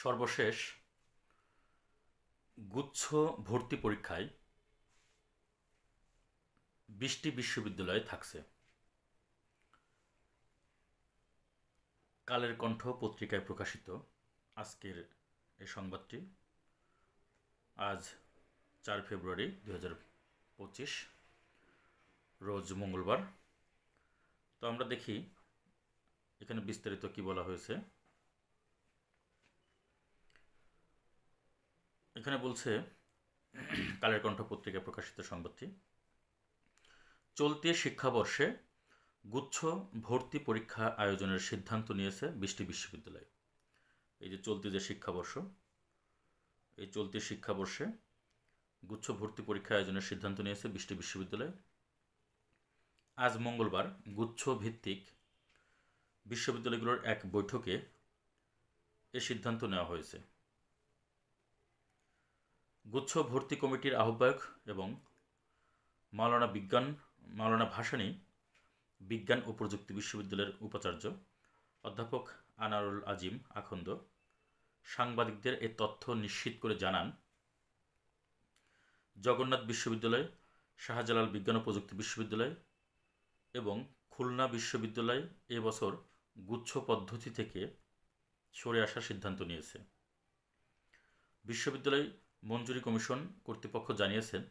সর্বশেষ গুচ্ছ ভর্তি পরীক্ষায় 20টি বিশ্ববিদ্যালয় থাকছে। কালের কণ্ঠ পত্রিকায় প্রকাশিত আজকের এই সংবাদটি আজ 4 ফেব্রুয়ারি 2025 রোজ মঙ্গলবার। তো আমরা দেখি এখানে বিস্তারিত কি বলা হয়েছে। এখানে বলছে কালের কণ্ঠ পত্রিকায় প্রকাশিত সংবাদটি, চলতি শিক্ষাবর্ষে গুচ্ছ ভর্তি পরীক্ষা আয়োজনের সিদ্ধান্ত নিয়েছে 20টি বিশ্ববিদ্যালয়। এই যে চলতি যে শিক্ষাবর্ষ, এই চলতি শিক্ষাবর্ষে গুচ্ছ ভর্তি পরীক্ষা আয়োজনের সিদ্ধান্ত নিয়েছে 20টি বিশ্ববিদ্যালয়। আজ মঙ্গলবার গুচ্ছ ভিত্তিক বিশ্ববিদ্যালয়গুলোর এক বৈঠকে এ সিদ্ধান্ত নেওয়া হয়েছে। গুচ্ছ ভর্তি কমিটির আহ্বায়ক এবং মাওলানা ভাসানী বিজ্ঞান ও প্রযুক্তি বিশ্ববিদ্যালয়ের উপাচার্য অধ্যাপক আনারুল আজিম আখন্দ সাংবাদিকদের এ তথ্য নিশ্চিত করে জানান, জগন্নাথ বিশ্ববিদ্যালয়, শাহজালাল বিজ্ঞান ও প্রযুক্তি বিশ্ববিদ্যালয় এবং খুলনা বিশ্ববিদ্যালয় এবছর গুচ্ছ পদ্ধতি থেকে সরে আসার সিদ্ধান্ত নিয়েছে। বিশ্ববিদ্যালয় মঞ্জুরি কমিশন কর্তৃপক্ষ জানিয়েছেন,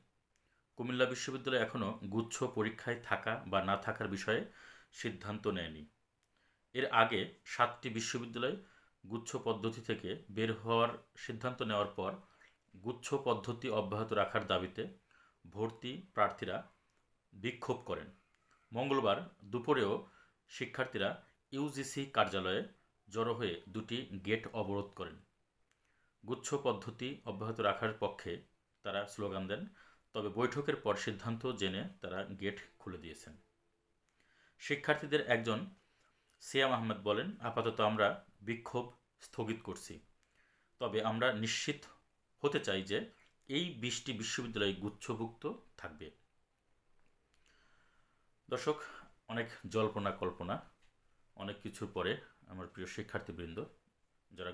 কুমিল্লা বিশ্ববিদ্যালয় এখনও গুচ্ছ পরীক্ষায় থাকা বা না থাকার বিষয়ে সিদ্ধান্ত নেয়নি। এর আগে 7টি বিশ্ববিদ্যালয় গুচ্ছ পদ্ধতি থেকে বের হওয়ার সিদ্ধান্ত নেওয়ার পর গুচ্ছ পদ্ধতি অব্যাহত রাখার দাবিতে ভর্তি প্রার্থীরা বিক্ষোভ করেন। মঙ্গলবার দুপুরেও শিক্ষার্থীরা ইউজিসি কার্যালয়ে জড়ো হয়ে দুটি গেট অবরোধ করেন। গুচ্ছ পদ্ধতি অব্যাহত রাখার পক্ষে তারা স্লোগান দেন, তবে বৈঠকের পর সিদ্ধান্ত জেনে তারা গেট খুলে দিয়েছেন। শিক্ষার্থীদের একজন সিয়াম আহমেদ বলেন, আপাতত আমরা বিক্ষোভ স্থগিত করছি, তবে আমরা নিশ্চিত হতে চাই যে এই 20টি বিশ্ববিদ্যালয় গুচ্ছভুক্ত থাকবে। দর্শক, অনেক জল্পনা কল্পনা, অনেক কিছুর পরে আমার প্রিয় শিক্ষার্থীবৃন্দ যারা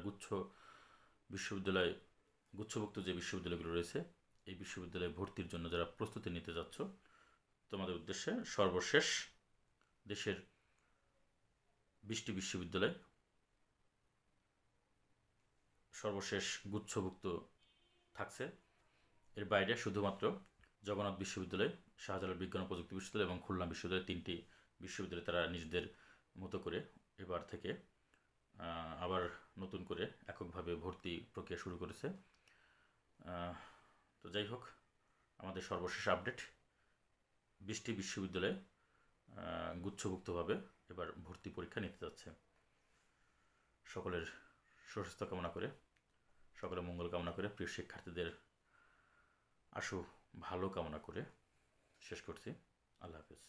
গুচ্ছভুক্ত যে বিশ্ববিদ্যালয়গুলো রয়েছে এই বিশ্ববিদ্যালয়ে ভর্তির জন্য যারা প্রস্তুতি নিতে যাচ্ছ, তোমাদের উদ্দেশ্যে সর্বশেষ দেশের 20টি বিশ্ববিদ্যালয় সর্বশেষ গুচ্ছভুক্ত থাকছে। এর বাইরে শুধুমাত্র জগন্নাথ বিশ্ববিদ্যালয়, শাহজালাল বিজ্ঞান ও প্রযুক্তি বিশ্ববিদ্যালয় এবং খুলনা বিশ্ববিদ্যালয়, 3টি বিশ্ববিদ্যালয় তারা নিজেদের মতো করে এবার থেকে আবার নতুন করে এককভাবে ভর্তি প্রক্রিয়া শুরু করেছে। তো যাই হোক, আমাদের সর্বশেষ আপডেট 20টি বিশ্ববিদ্যালয়ে গুচ্ছভুক্তভাবে এবার ভর্তি পরীক্ষা নিতে যাচ্ছে। সকলের সুস্বাস্থ্য কামনা করে, সকলের মঙ্গল কামনা করে, প্রিয় শিক্ষার্থীদের আশু ভালো কামনা করে শেষ করছি। আল্লাহ হাফেজ।